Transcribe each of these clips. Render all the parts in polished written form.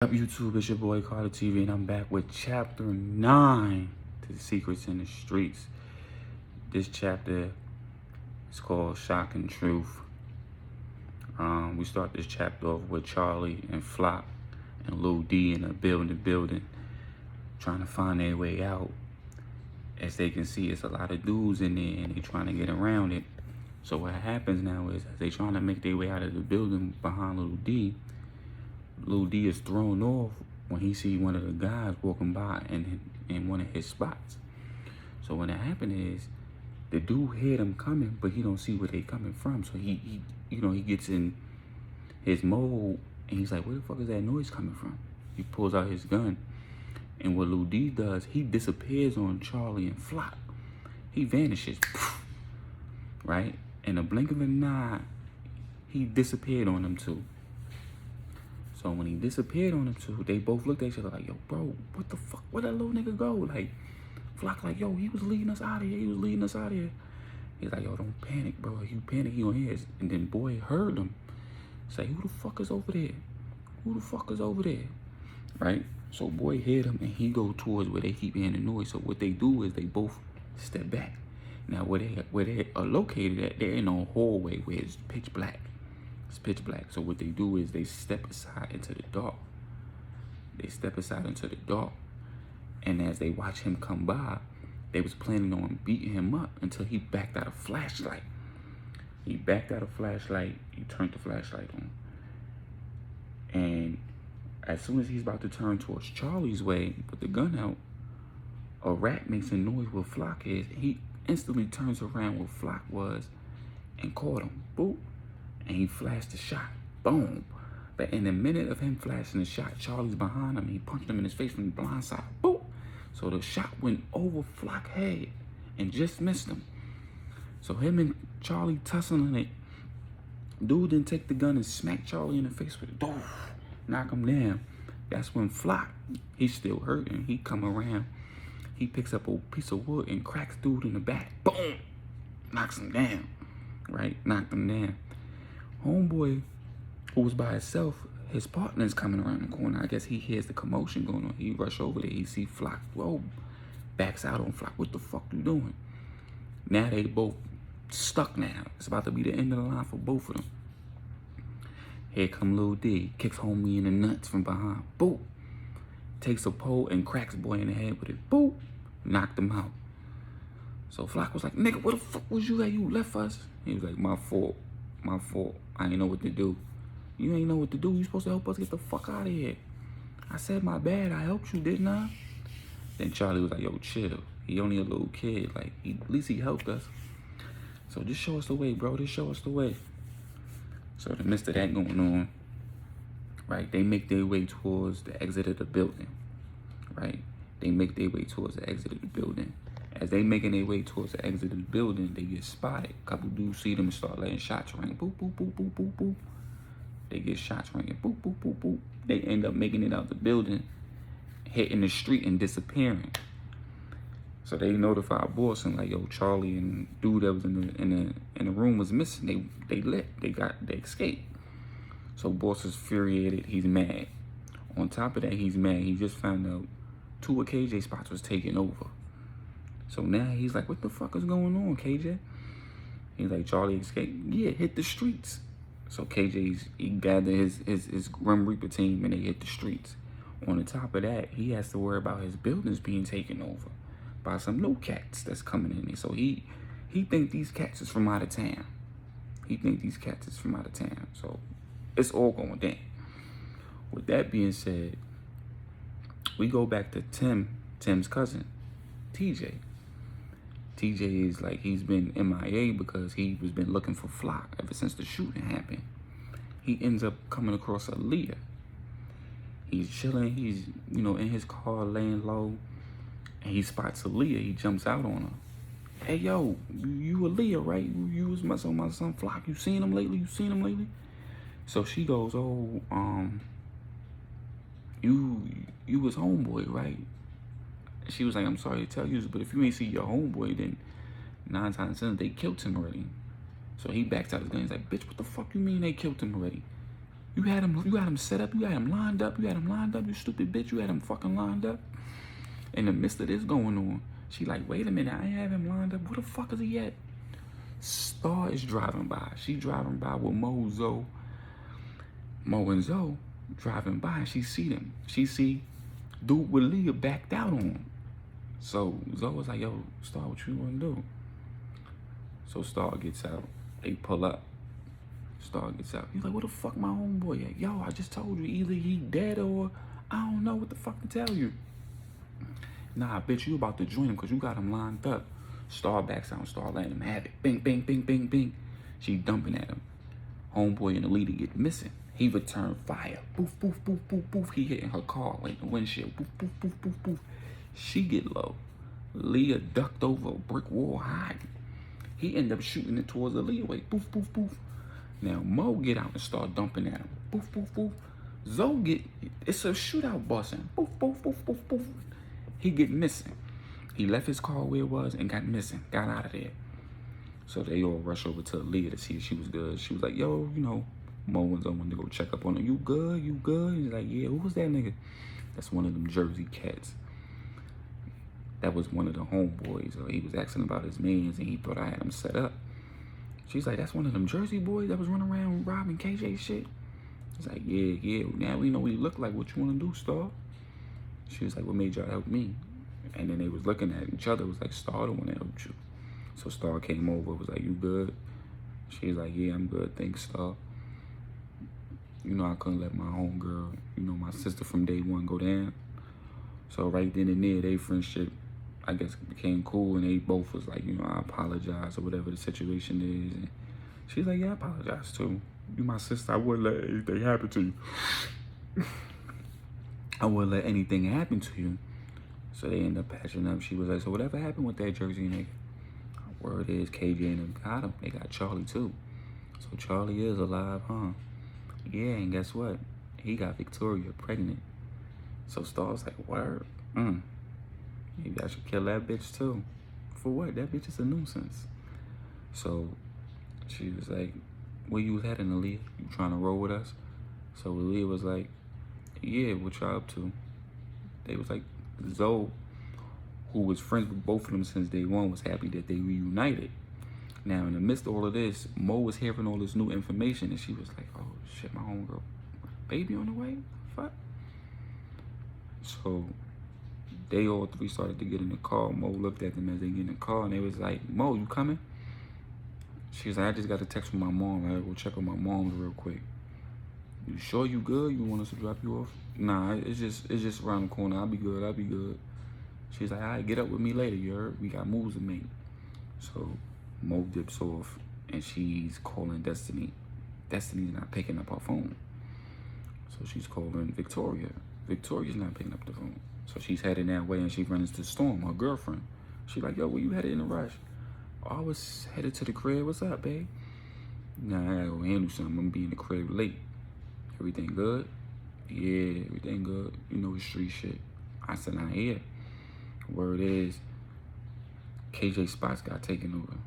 Up YouTube, it's your boy Carter TV, and I'm back with chapter 9 to the Secrets in the Streets. This chapter is called Shock and Truth. We start this chapter off with Charlie and Flock and Lil D in a building, trying to find their way out. As they can see, it's a lot of dudes in there, and they trying to get around it. So what happens now is, as they trying to make their way out of the building behind Lil D is thrown off when he see one of the guys walking by in one of his spots. So when that happened is, the dude heard them coming, but he don't see where they coming from. So he gets in his mode, and he's like, where the fuck is that noise coming from? He pulls out his gun, and what Lil D does, he disappears on Charlie and Flock. He vanishes, right? In a blink of an eye, he disappeared on them too. So when he disappeared on them two, they both looked at each other like, yo, bro, what the fuck? Where'd that little nigga go? Like, Flock like, yo, he was leading us out of here. He's like, yo, don't panic, bro. If you panic, he gonna hear us. And then boy heard him say, who the fuck is over there? Right? So boy heard him, and he go towards where they keep hearing the noise. So what they do is they both step back. Now where they are located at, they're in a hallway where it's pitch black. It's pitch black. So what they do is they step aside into the dark. And as they watch him come by, they was planning on beating him up until he backed out a flashlight. He turned the flashlight on. And as soon as he's about to turn towards Charlie's way with the gun out, a rat makes a noise where Flock is. He instantly turns around where Flock was and caught him. Boop. And he flashed the shot. Boom. But in the minute of him flashing the shot, Charlie's behind him. He punched him in his face from the blind side. Boom. So the shot went over Flock's head and just missed him. So him and Charlie tussling it. Dude didn't take the gun and smack Charlie in the face with it. Doof. Knock him down. That's when Flock, he's still hurting. He come around. He picks up a piece of wood and cracks dude in the back. Boom. Knocks him down. Right? Knocked him down. Homeboy, who was by himself, his partner's coming around the corner. I guess he hears the commotion going on. He rush over there. He see Flock. Whoa. Backs out on Flock. What the fuck you doing? Now they both stuck now. It's about to be the end of the line for both of them. Here come Lil D. Kicks homie in the nuts from behind. Boop. Takes a pole and cracks boy in the head with it. Boop. Knocked him out. So Flock was like, nigga, where the fuck was you at? You left us. He was like, my fault. I ain't know what to do. You ain't know what to do. You supposed to help us get the fuck out of here. I said my bad. I helped you, didn't I? Then Charlie was like, yo, chill. He only a little kid. Like, at least he helped us. So just show us the way, bro. Just show us the way. So in the midst of that going on, right, they make their way towards the exit of the building. Right? As they making their way towards the exit of the building, they get spotted. A couple dudes see them and start letting shots ring. Boop, boop, boop, boop, boop, boop. They get shots ringing. Boop, boop, boop, boop. They end up making it out the building, hitting the street and disappearing. So they notify boss and like, yo, Charlie and dude that was in the room was missing. They escaped. So boss is infuriated. He's mad. On top of that, he's mad. He just found out 2 of KJ spots was taken over. So now he's like, what the fuck is going on, KJ? He's like, Charlie escaped. Yeah, hit the streets. So he gathered his Grim Reaper team and they hit the streets. On the top of that, he has to worry about his buildings being taken over by some new cats that's coming in there. So he think these cats is from out of town. So it's all going down. With that being said, we go back to Tim's cousin, TJ. TJ is like, he's been MIA because he was been looking for Flock ever since the shooting happened. He ends up coming across Aaliyah. He's chilling, he's, in his car laying low, and he spots Aaliyah. He jumps out on her. Hey, yo, you Aaliyah, right? You was messing with my son Flock. You seen him lately? So she goes, oh, you was homeboy, right? She was like, I'm sorry to tell you, but if you ain't see your homeboy, then 9 times 10, they killed him already. So he backs out his gun. He's like, bitch, what the fuck you mean they killed him already? You had him set up, you had him lined up, you stupid bitch, you had him fucking lined up. In the midst of this going on, she like, wait a minute, I ain't have him lined up. Where the fuck is he at? Star is driving by. She driving by with Mo and Zoe driving by, and she see them. She see dude with Leah backed out on him. So Zoe was like, yo, Star, what you want to do? So Star gets out. They pull up. Star gets out. He's like, what the fuck my homeboy at? Yo, I just told you, either he dead or I don't know what the fuck to tell you. Nah, bitch, you about to join him because you got him lined up. Star backs out. Star letting him have it. Bing, bing, bing, bing, bing. She dumping at him. Homeboy and the leader get missing. He returned fire. Boof, boof, boof, boof, boof. He hitting her car like the windshield. Boof, boof, boof, boof, boof. She get low. Leah ducked over a brick wall hiding. He ended up shooting it towards the Leah way. Boof, boof, boof. Now Mo get out and start dumping at him. Boof, boof, boof. Zoe it's a shootout busting. Boof, boof, boof, boof, boof. He get missing. He left his car where it was and got missing. Got out of there. So they all rush over to Leah to see if she was good. She was like, yo, you know, Mo and Zoe wanted to go check up on her. You good? You good? He's like, yeah, who was that nigga? That's one of them Jersey cats. That was one of the homeboys. He was asking about his mans and he thought I had him set up. She's like, that's one of them Jersey boys that was running around robbing KJ shit? He's like, yeah. Now we know what he looked like. What you want to do, Star? She was like, what made y'all help me? And then they was looking at each other. It was like, Star the one that helped you. So Star came over, was like, you good? She was like, yeah, I'm good. Thanks, Star. You know, I couldn't let my homegirl, you know, my sister from day one go down. So right then and there, their friendship, I guess, became cool. And they both was like, you know, I apologize or whatever the situation is. And she's like, yeah, I apologize too. You my sister. I wouldn't let anything happen to you. I wouldn't let anything happen to you. So they end up patching up. She was like, so whatever happened with that Jersey nigga? Word is KJ and them got him. They got Charlie too. So Charlie is alive, huh? Yeah, and guess what? He got Victoria pregnant. So Star's like, word? Maybe I should kill that bitch too. For what? That bitch is a nuisance. So she was like, where you was heading, Aaliyah? You trying to roll with us? So Aaliyah was like, yeah, what y'all up to? They was like, Zoe, who was friends with both of them since day one, was happy that they reunited. Now, in the midst of all of this, Mo was hearing all this new information, and she was like, oh, shit, my homegirl, baby on the way? Fuck. So they all three started to get in the car. Mo looked at them as they get in the car, and they was like, Mo, you coming? She was like, I just got a text from my mom. I gotta go check on my mom real quick. You sure you good? You want us to drop you off? Nah, it's just around the corner. I'll be good. She's like, all right, get up with me later, you heard? We got moves to make. So Mo dips off, and she's calling Destiny. Destiny's not picking up her phone. So she's calling Victoria. Victoria's not picking up the phone. So she's heading that way, and she runs into Storm, her girlfriend. She's like, yo, where you headed in a rush? Oh, I was headed to the crib. What's up, babe? Nah, I gotta go handle something. I'm gonna be in the crib late. Everything good? Yeah, everything good. You know the street shit. I said, nah, yeah. Word is, KJ Spots got taken over.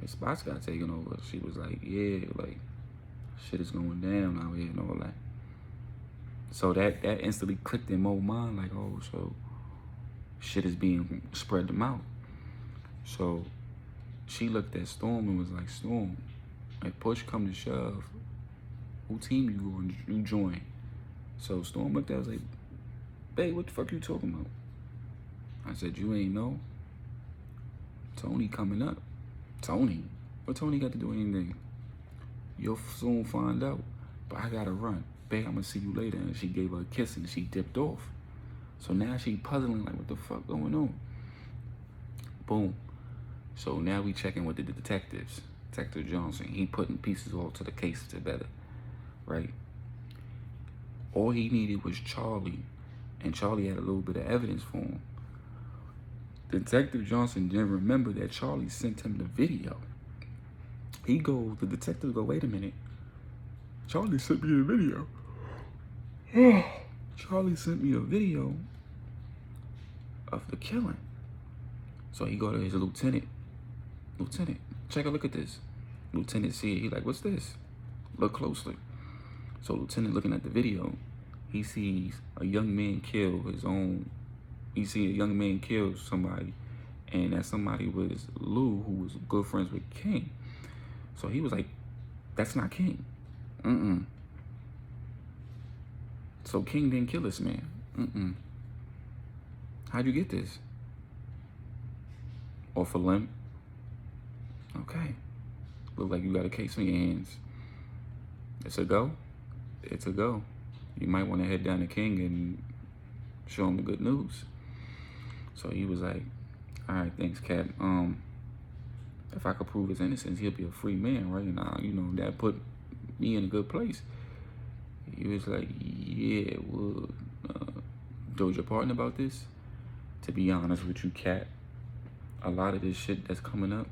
His Spots got taken over. She was like, yeah, like, shit is going down out here and all that. So that instantly clicked in Mo's mind, like, oh, so shit is being spread them out. So she looked at Storm and was like, Storm, if push come to shove, who team you join? So Storm looked at us like, babe, what the fuck you talking about? I said, you ain't know? Tony coming up. Tony? What Tony got to do with anything? You'll soon find out. But I gotta run. Babe, I'm gonna see you later. And she gave her a kiss and she dipped off. So now she puzzling like, what the fuck going on? Boom. So now we checking with the detectives. Detective Johnson, he putting pieces all to the case together, right? All he needed was Charlie, and Charlie had a little bit of evidence for him. Detective Johnson didn't remember that Charlie sent him the video. The detective go, wait a minute. Charlie sent me a video. Charlie sent me a video of the killing. So he go to his lieutenant. Lieutenant, check a look at this. Lieutenant see it. He like, what's this? Look closely. So Lieutenant looking at the video, he sees a young man kill his own. He see a young man kill somebody, and that somebody was Lou, who was good friends with King. So he was like, "That's not King." So King didn't kill this man. How'd you get this? Off a limb? Okay. Look like you got a case on your hands. It's a go. It's a go. You might want to head down to King and show him the good news. So he was like, all right, thanks, Cap. If I could prove his innocence, he'll be a free man, right? And, you know, that put me in a good place. He was like, yeah, well, told your partner about this? To be honest with you, Cap, a lot of this shit that's coming up,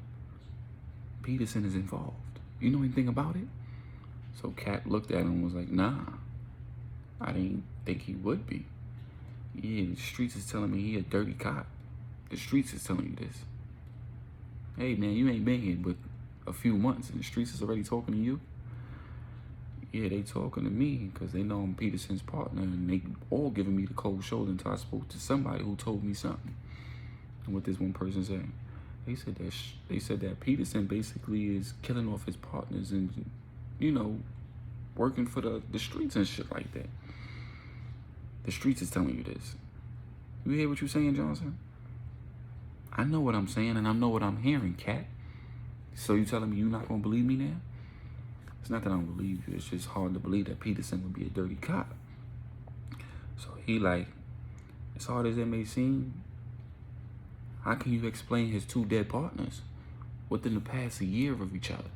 Peterson is involved. You know anything about it? So Cap looked at him and was like, nah, I didn't think he would be. Yeah, the streets is telling me he a dirty cop. The streets is telling you this. Hey, man, you ain't been here but a few months and the streets is already talking to you? Yeah, they talking to me because they know I'm Peterson's partner, and they all giving me the cold shoulder until I spoke to somebody who told me something. And what this one person said, they said that Peterson basically is killing off his partners and, you know, working for the streets and shit like that. The streets is telling you this. You hear what you're saying, Johnson? I know what I'm saying, and I know what I'm hearing, Cat. So you telling me you're not gonna believe me now? It's not that I don't believe you. It's just hard to believe that Peterson would be a dirty cop. So he like, as hard as it may seem, how can you explain his two dead partners within the past a year of each other?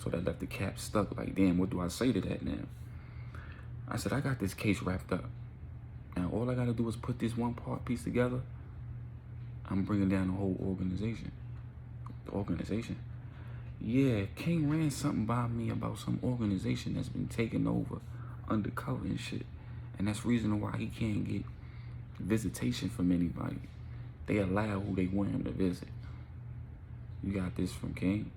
So that left the Cap stuck like, damn, what do I say to that now? I said, I got this case wrapped up. Now all I gotta do is put this one piece together. I'm bringing down the whole organization. The organization? Yeah, King ran something by me about some organization that's been taken over undercover and shit. And that's the reason why he can't get visitation from anybody. They allow who they want him to visit. You got this from King?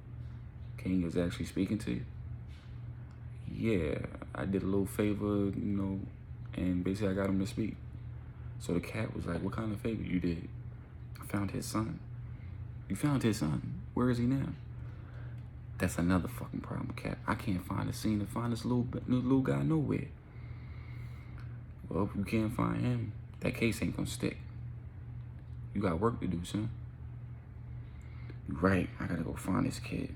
King is actually speaking to you? Yeah, I did a little favor, you know, and basically I got him to speak. So the Cat was like, what kind of favor you did? I found his son. You found his son? Where is he now? That's another fucking problem, Cap. I can't find a scene to find this little guy nowhere. Well, if you can't find him, that case ain't gonna stick. You got work to do, son. You're right, I gotta go find this kid.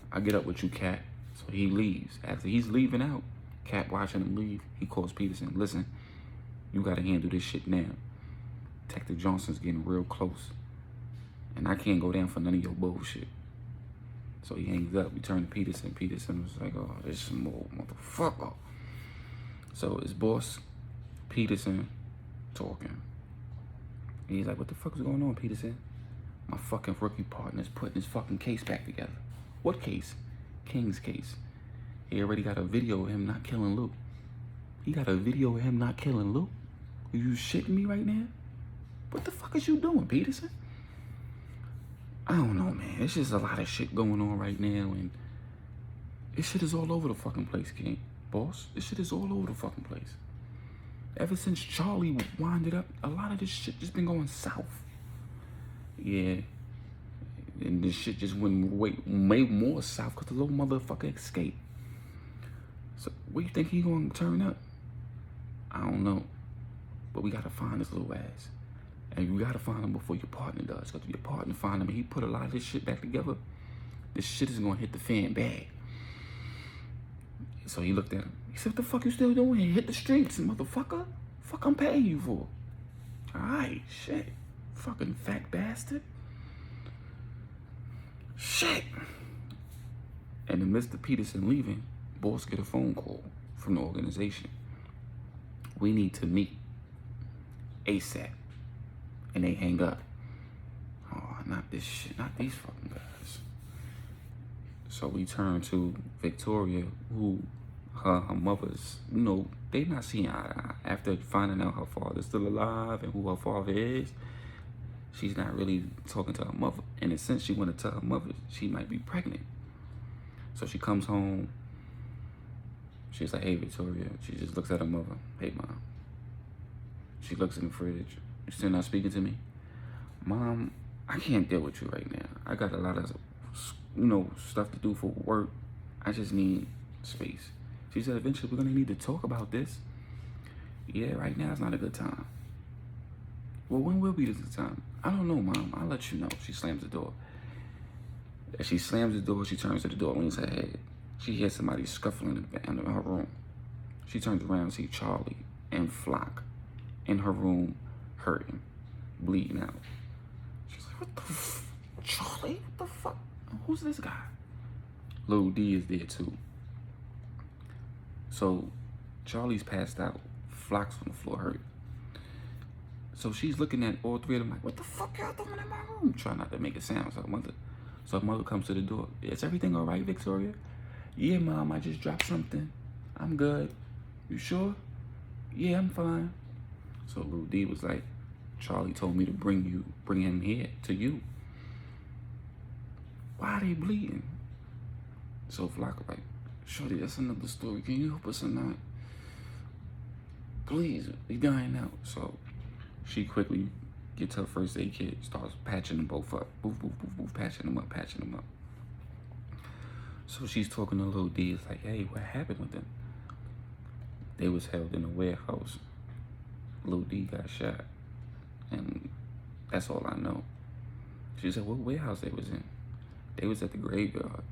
I get up with you, Cap. So he leaves. After he's leaving out, Cap watching him leave, he calls Peterson. Listen, you gotta handle this shit now. Detective Johnson's getting real close. And I can't go down for none of your bullshit. So he hangs up. We turn to Peterson. Peterson was like, oh, this is more motherfucker. So his boss, Peterson, talking. And he's like, what the fuck is going on, Peterson? My fucking rookie partner's putting his fucking case back together. What case? King's case. He already got a video of him not killing Luke. He got a video of him not killing Luke? Are you shitting me right now? What the fuck is you doing, Peterson? I don't know, man. It's just a lot of shit going on right now, and this shit is all over the fucking place, King. Boss, this shit is all over the fucking place. Ever since Charlie winded up, a lot of this shit just been going south. Yeah. And this shit just went way more south because the little motherfucker escaped. So, where you think he gonna turn up? I don't know. But we gotta find this little ass. And you gotta find him before your partner does. Because if your partner find him and he put a lot of this shit back together, this shit is gonna hit the fan bad. So he looked at him. He said, what the fuck you still doing here? Hit the streets, motherfucker. Fuck I'm paying you for. Alright, shit. Fucking fat bastard. Shit. And in Mr. Peterson leaving, boss get a phone call from the organization. We need to meet ASAP. And they hang up. Oh, not this shit. Not these fucking guys. So we turn to Victoria, who her mother's, you know, they not seeing eye to eye. After finding out her father's still alive and who her father is, she's not really talking to her mother. And in a sense, she want to tell her mother she might be pregnant. So she comes home She's like, hey, Victoria. She just looks at her mother. Hey, Mom. She looks in the fridge. You still not speaking to me? Mom, I can't deal with you right now. I got a lot of, stuff to do for work. I just need space. She said, eventually we're going to need to talk about this. Yeah, right now it's not a good time. Well, when will be the good time? I don't know, Mom. I'll let you know. She slams the door. As she slams the door, she turns to the door, leans her head. She hears somebody scuffling in her room. She turns around and sees Charlie and Flock in her room, hurting, bleeding out. She's like, what the Charlie? What the fuck? Who's this guy? Lil D is there too. So Charlie's passed out. Flock's on the floor hurt. So she's looking at all three of them like, what the fuck y'all doing in my room? Try not to make a sound. So her mother comes to the door. Is everything all right, Victoria? Yeah, Mom, I just dropped something. I'm good. You sure? Yeah, I'm fine. So Lil D was like, Charlie told me to bring him here to you. Why are they bleeding? So Flock was like, Shorty, that's another story. Can you help us or not? Please, we dying out. So she quickly gets her first aid kit, starts patching them both up. Boof, boof, boof, boof, patching them up. So she's talking to Lil D. It's like, hey, what happened with them? They was held in a warehouse. Lil D got shot. And that's all I know. She said, what warehouse they was in? They was at the graveyard.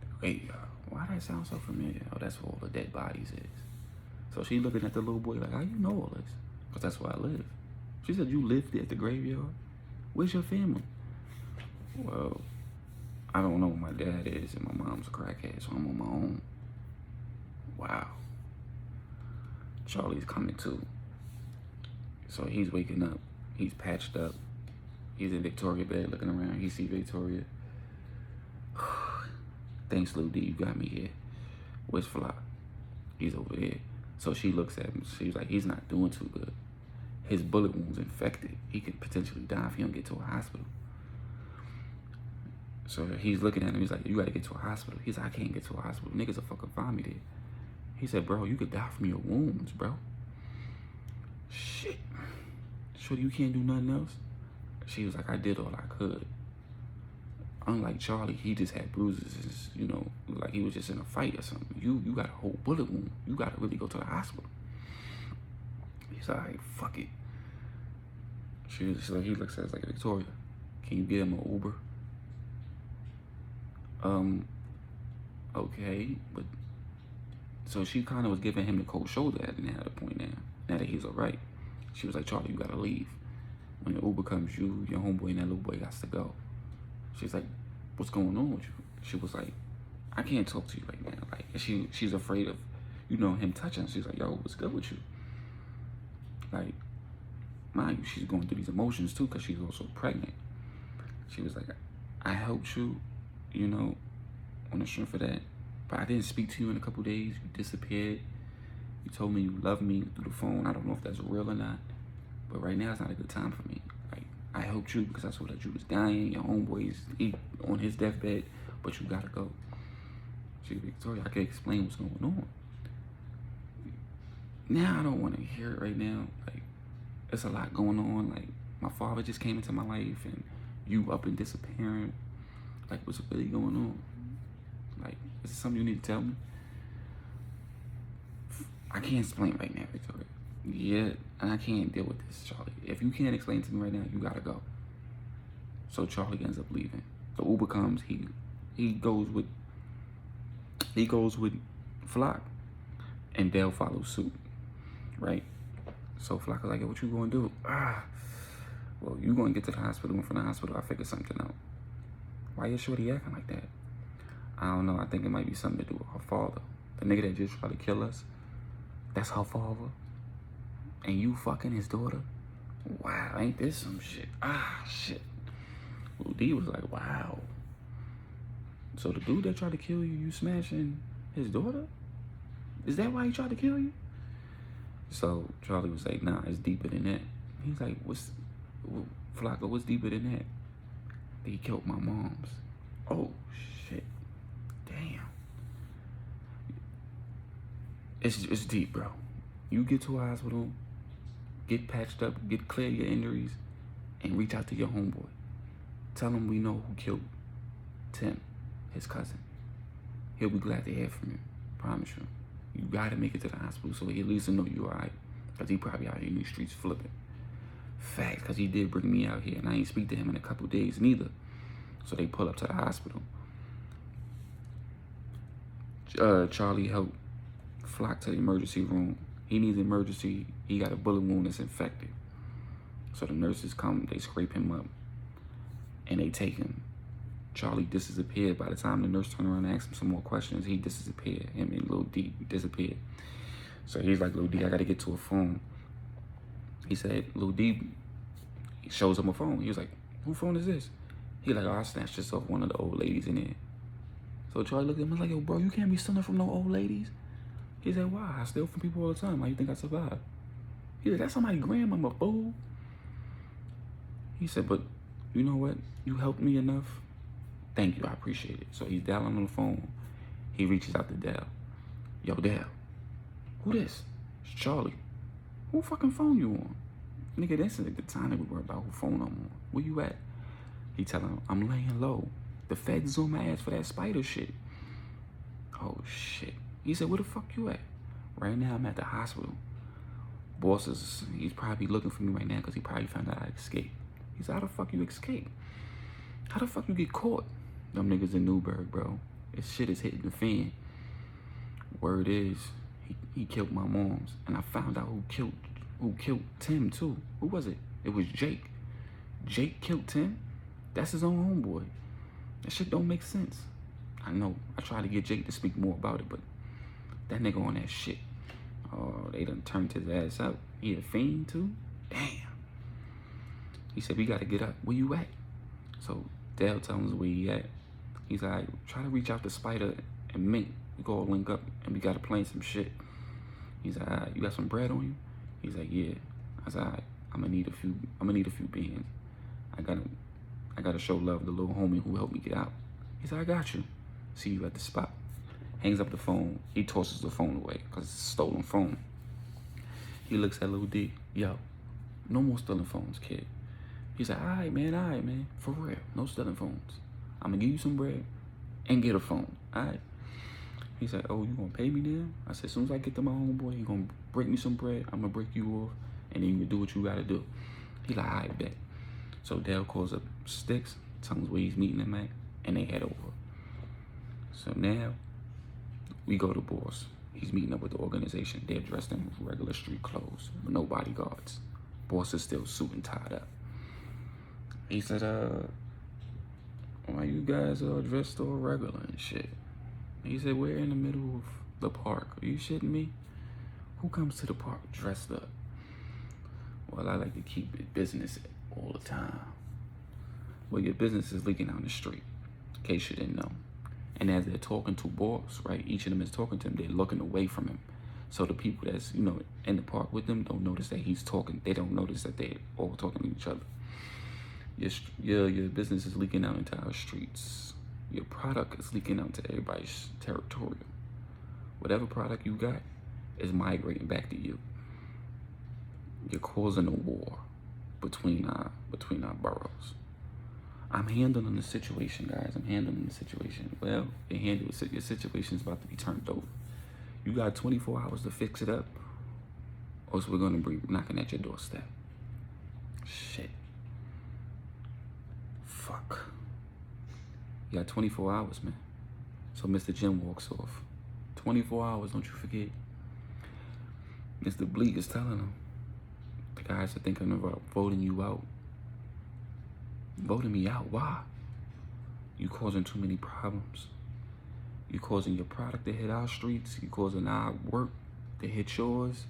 The graveyard. Why that sound so familiar? Oh, that's where all the dead bodies is. So she looking at the little boy like, how you know all this? Because that's where I live. She said, you lived at the graveyard? Where's your family? Well, I don't know where my dad is, and my mom's a crackhead, so I'm on my own. Wow. Charlie's coming too. So he's waking up. He's patched up. He's in Victoria's bed looking around. He see Victoria. Thanks, Lil D, you got me here. Where's Flock? He's over there. So she looks at him. She's like, he's not doing too good. His bullet wound's infected. He could potentially die if he don't get to a hospital. So he's looking at him. He's like, you gotta get to a hospital. He's like, I can't get to a hospital. Niggas will fucking find me there. He said, bro, you could die from your wounds, bro. Shit. Shorty, you can't do nothing else? She was like, I did all I could. Unlike Charlie, he just had bruises, like he was just in a fight or something. You got a whole bullet wound. You gotta really go to the hospital. He's like, fuck it. She's like, he looks at us like, Victoria, can you get him an Uber? Okay, but so she kind of was giving him the cold shoulder at the point now that he's all right. She was like, Charlie, you gotta leave. When the Uber comes, you, your homeboy, and that little boy got to go. She's like, what's going on with you? She was like, I can't talk to you right now. Like, and she's afraid of, him touching her. She's like, yo, what's good with you? Like, mind you, she's going through these emotions too, because she's also pregnant. She was like, I helped you, on the strength of that. But I didn't speak to you in a couple days. You disappeared. You told me you loved me through the phone. I don't know if that's real or not. But right now, it's not a good time for me. Like, I helped you because I saw that you was dying. Your homeboy's on his deathbed, but you gotta go. She was like, Victoria, I can explain what's going on. Now I don't want to hear it right now. Like, there's a lot going on. Like, my father just came into my life, and you up and disappearing. Like, what's really going on? Like, is this something you need to tell me? I can't explain right now, Victoria. Yeah, and I can't deal with this, Charlie. If you can't explain to me right now, you gotta go. So Charlie ends up leaving. The Uber comes. He goes with Flock, and Dale follows suit. Right? So Flock is like, what you gonna do? Well, you gonna get to the hospital, and from the hospital, I figure something out. Why is Shorty acting like that? I don't know. I think it might be something to do with her father. The nigga that just tried to kill us, that's her father. And you fucking his daughter? Wow, ain't this some shit? Shit. Lil D was like, wow. So the dude that tried to kill you smashing his daughter? Is that why he tried to kill you? So Charlie was like, nah, it's deeper than that. He's like, Flocko, what's deeper than that? He killed my moms. Oh, shit. Damn. It's deep, bro. You get to a hospital, get patched up, clear your injuries, and reach out to your homeboy. Tell him we know who killed Tim, his cousin. He'll be glad to hear from you. Promise you. You gotta make it to the hospital so he at least know you're alright. Because he probably out here in these streets flipping. Facts, because he did bring me out here and I ain't speak to him in a couple days neither. So they pull up to the hospital. Charlie helped flock to the emergency room. He needs emergency. He got a bullet wound that's infected. So the nurses come, they scrape him up, and they take him. Charlie disappeared. By the time the nurse turned around and asked him some more questions, he disappeared. Him and Lil D disappeared. So he's like, Lil D, I gotta get to a phone. He said, Lil D, he shows him a phone. He was like, whose phone is this? He like, oh, I snatched this off one of the old ladies in there. So Charlie looked at him and was like, yo, bro, you can't be stealing from no old ladies. He said, why? I steal from people all the time. How you think I survive? He said, that's somebody's grandmama, fool. He said, but you know what? You helped me enough. Thank you, I appreciate it. So he's dialing on the phone. He reaches out to Dale. Yo, Dale, who this? It's Charlie. Who fucking phone you on? Nigga, that's the time that we worry about who phone I'm on. Where you at? He telling him, I'm laying low. The feds on my ass for that spider shit. Oh, shit. He said, where the fuck you at? Right now, I'm at the hospital. Boss he's probably looking for me right now because he probably found out I escaped. He said, how the fuck you escape? How the fuck you get caught? Them niggas in Newburgh, bro. This shit is hitting the fan. Word is, he killed my moms. And I found out who killed Tim, too. Who was it? It was Jake. Jake killed Tim? That's his own homeboy. That shit don't make sense. I know. I tried to get Jake to speak more about it, but that nigga on that shit. Oh, they done turned his ass out. He a fiend, too? Damn. He said, we gotta get up. Where you at? So Dale tells him where he at. He's like, try to reach out to Spider and Mink. We go all link up and we gotta plan some shit. He's like, all right, you got some bread on you? He's like, yeah. I said, all right, I'm gonna need a few beans. I gotta show love to the little homie who helped me get out. He said, I got you. See you at the spot. Hangs up the phone. He tosses the phone away because it's a stolen phone. He looks at Lil D. Yo, no more stealing phones, kid. He's like, all right, man. For real, no stealing phones. I'm gonna give you some bread and get a phone, all right? He said, oh, you gonna pay me now? I said, as soon as I get to my homeboy, you gonna break me some bread, I'm gonna break you off, and then you can do what you gotta do. He like, all right, bet. So Dale calls up Sticks, tells him where he's meeting him at, and they head over. So now, we go to Boss. He's meeting up with the organization. They're dressed in regular street clothes with no bodyguards. Boss is still suit and tied up. He said, why you guys are dressed all regular and shit? He said, we're in the middle of the park. Are you shitting me? Who comes to the park dressed up? Well, I like to keep it business all the time. Well, your business is leaking out in the street, in case you didn't know. And as they're talking to Boss, right, each of them is talking to him, they're looking away from him. So the people that's, in the park with them don't notice that he's talking. They don't notice that they're all talking to each other. Your business is leaking out into our streets. Your product is leaking out to everybody's territorial. Whatever product you got is migrating back to you. You're causing a war between our boroughs. I'm handling the situation, guys. I'm handling the situation. Well, your situation's about to be turned over. You got 24 hours to fix it up, or else we're gonna be knocking at your doorstep. Shit. Fuck. You got 24 hours, man. So Mr. Jim walks off. 24 hours, don't you forget. Mr. Bleak is telling him, the guys are thinking about voting you out. Voting me out? Why? You causing too many problems. You causing your product to hit our streets. You causing our work to hit yours.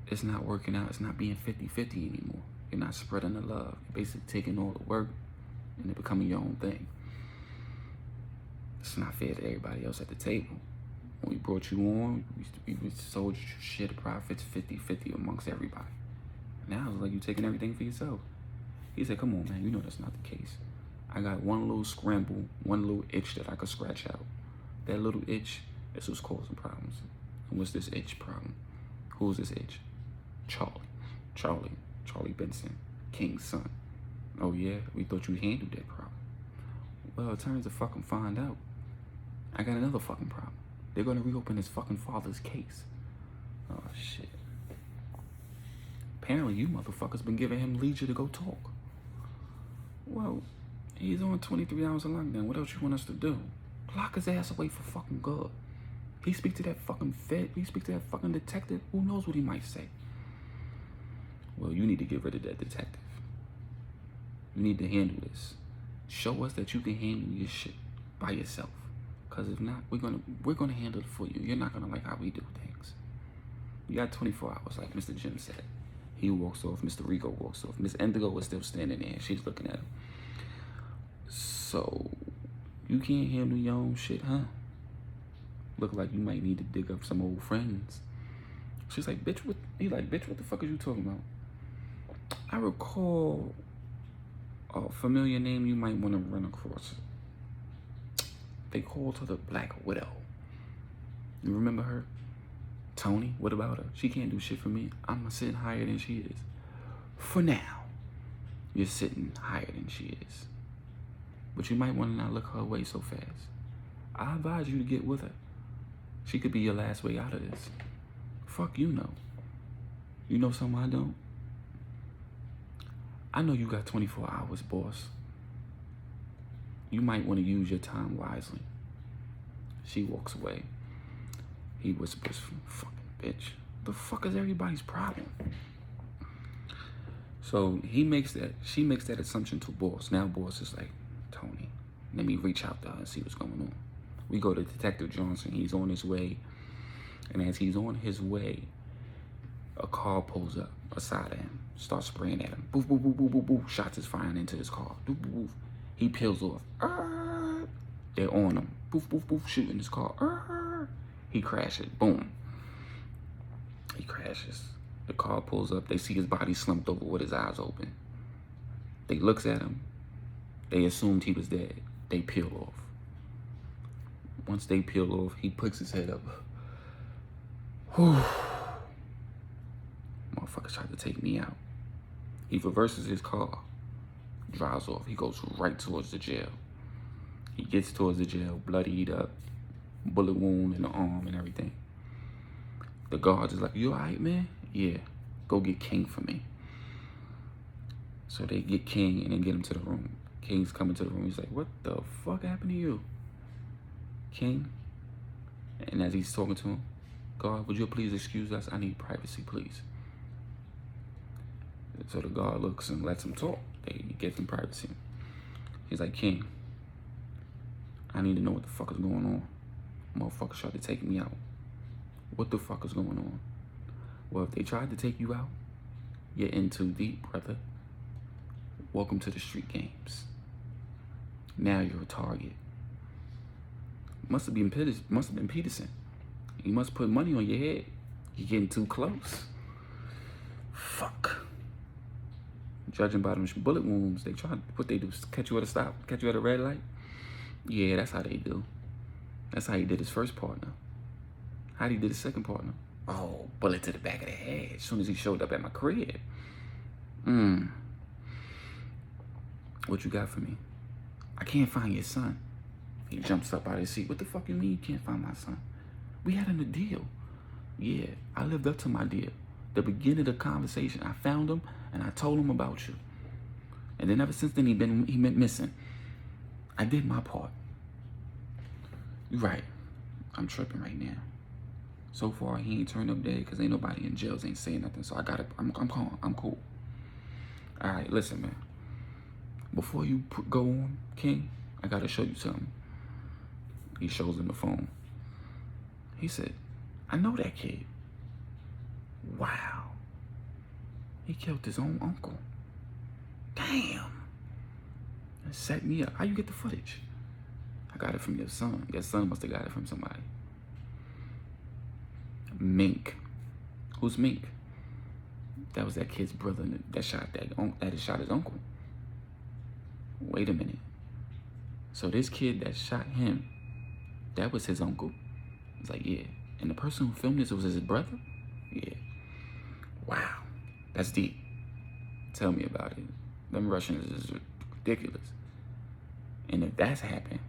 It's not working out. It's not being 50-50 anymore. You're not spreading the love. You're basically taking all the work and it becoming your own thing. It's not fair to everybody else at the table. When we brought you on, we sold you share the profits 50-50 amongst everybody. Now it's like you taking everything for yourself. He said, come on, man, you know that's not the case. I got one little scramble, one little itch that I could scratch out. That little itch is what's causing problems. And what's this itch problem? Who's this itch? Charlie Benson, King's son. Oh yeah, we thought you handled that problem. Well, it turns to fucking find out. I got another fucking problem. They're gonna reopen his fucking father's case. Oh shit. Apparently you motherfuckers been giving him leisure to go talk. Well, he's on 23 hours of lockdown. What else you want us to do? Lock his ass away for fucking good. He speak to that fucking Fed. He speak to that fucking detective. Who knows what he might say? Well, you need to get rid of that detective. You need to handle this. Show us that you can handle your shit by yourself. Cause if not, we're gonna handle it for you. You're not gonna like how we do things. You got 24 hours, like Mr. Jim said. He walks off. Mr. Rico walks off. Miss Indigo is still standing there. She's looking at him. So, you can't handle your own shit, huh? Look like you might need to dig up some old friends. She's like, bitch, what? He like, bitch, what the fuck are you talking about? I recall a familiar name you might want to run across. They called her the Black Widow. You remember her? Tony, what about her? She can't do shit for me. I'm sitting higher than she is. For now, you're sitting higher than she is. But you might want to not look her way so fast. I advise you to get with her. She could be your last way out of this. Fuck you know. You know something I don't? I know you got 24 hours, boss. You might want to use your time wisely. She walks away. He whispers, fucking bitch. The fuck is everybody's problem? So she makes that assumption to boss. Now boss is like, Tony, let me reach out to her and see what's going on. We go to Detective Johnson. He's on his way. And as he's on his way, a car pulls up beside him, starts spraying at him. Boof, boof, boof, boof, boof, boof. Shots is firing into his car. Boof, boof, boof. He peels off. They're on him. Boof, boof, boof, shooting his car. He crashes. Boom. He crashes. The car pulls up. They see his body slumped over with his eyes open. They looks at him. They assumed he was dead. They peel off. Once they peel off, he puts his head up. Whew. Motherfucker tried to take me out. He reverses his car. Drives off. He goes right towards the jail. He gets towards the jail, bloodied up, bullet wound in the arm and everything. The guard is like, you all right, man? Yeah, go get King for me. So they get King and then get him to the room. King's coming to the room. He's like, what the fuck happened to you? King? And as he's talking to him, guard, would you please excuse us? I need privacy, please. So the guard looks and lets him talk. They get him privacy. He's like, King, I need to know what the fuck is going on. Motherfuckers tried to take me out. What the fuck is going on? Well, if they tried to take you out, you're in too deep, brother. Welcome to the street games. Now you're a target. Must have been Peterson. He must put money on your head. You're getting too close. Fuck. Judging by them bullet wounds, they try, what they do, catch you at a stop, catch you at a red light. Yeah, that's how they do. That's how he did his first partner. How did he did his second partner? Oh, bullet to the back of the head as soon as he showed up at my crib. What you got for me? I can't find your son. He jumps up out of his seat. What the fuck you mean you can't find my son? We had a deal. Yeah, I lived up to my deal. The beginning of the conversation, I found him and I told him about you. And then ever since then, he went missing. I did my part. You're right. I'm tripping right now. So far, he ain't turned up dead because ain't nobody in jails ain't saying nothing. So I'm calm. I'm cool. All right, listen, man. Before you go on, King, I gotta show you something. He shows him the phone. He said, I know that kid. Wow. He killed his own uncle. Damn. That set me up. How you get the footage? I got it from your son. Your son must have got it from somebody. Mink. Who's Mink? That was that kid's brother that shot his uncle. Wait a minute. So this kid that shot him, that was his uncle? He's like, yeah. And the person who filmed this was his brother? Yeah. Wow. That's deep. Tell me about it. Them Russians is ridiculous. And if that's happened,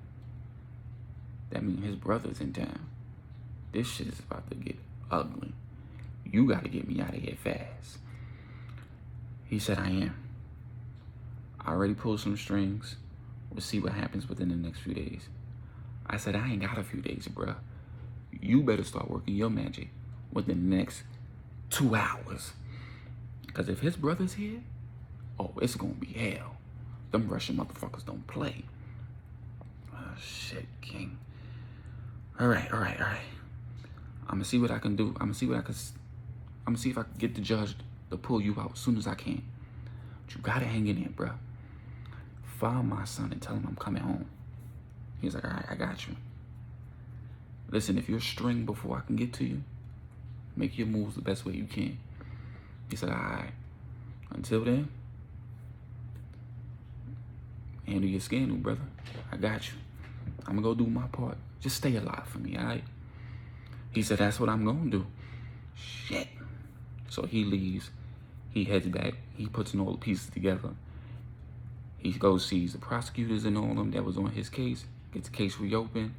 that means his brother's in town. This shit is about to get ugly. You gotta get me out of here fast. He said, I am. I already pulled some strings. We'll see what happens within the next few days. I said, I ain't got a few days, bruh. You better start working your magic within the next 2 hours. Because if his brother's here, oh, it's gonna be hell. Them Russian motherfuckers don't play. Oh, shit, King. All right. I'm gonna see what I can do. I'm gonna see if I can get the judge to pull you out as soon as I can. But you gotta hang in there, bruh. Find my son and tell him I'm coming home. He's like, all right, I got you. Listen, if you're string before I can get to you, make your moves the best way you can. He said, all right. Until then, handle your scandal, brother. I got you. I'm gonna go do my part. Just stay alive for me, all right? He said, that's what I'm gonna do. Shit. So he leaves. He heads back. He puts in all the pieces together. He goes, sees the prosecutors and all of them that was on his case. Gets the case reopened.